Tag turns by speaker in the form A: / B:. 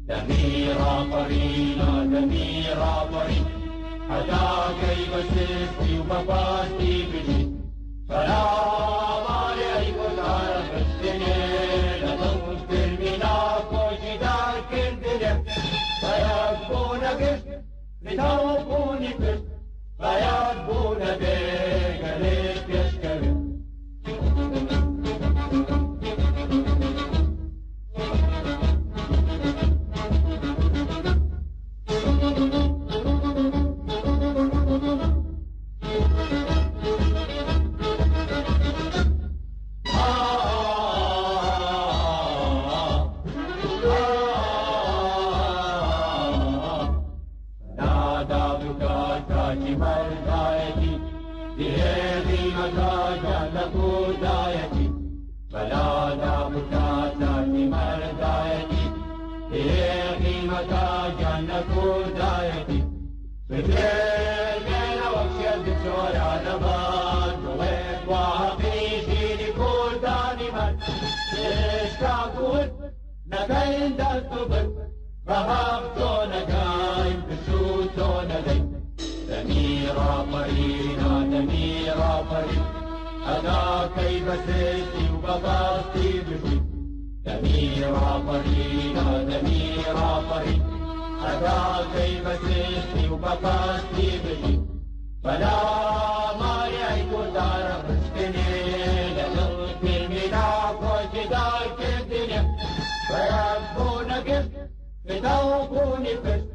A: دەمی ڕاپەرین دەمی ڕاپەرین هەتاکەی بەسستی و بەپاستی بژیت بەراماری ئەی گۆدارە بستنێ لەگەڵ گرمی ناکۆشی دارکردنێ بەیاد بوو نەگشت لەتاو بوونی کرد بەیاد بوو نەبێ گەلێک پێشکەوێت دەمی ڕاپەرین هەتاکەی بەسستی و بەپاستی بژیت دەمی ڕاپەرین دەمی ڕاپەرین هەتاکەی بەسستی و بەپاستی بژیت بەلاماری ئەی گۆدارە بستنێ لەگەڵ گرمی ناکۆشی دارکردنێ بەیاد بوو نەگشت لەتاو بوونی کرد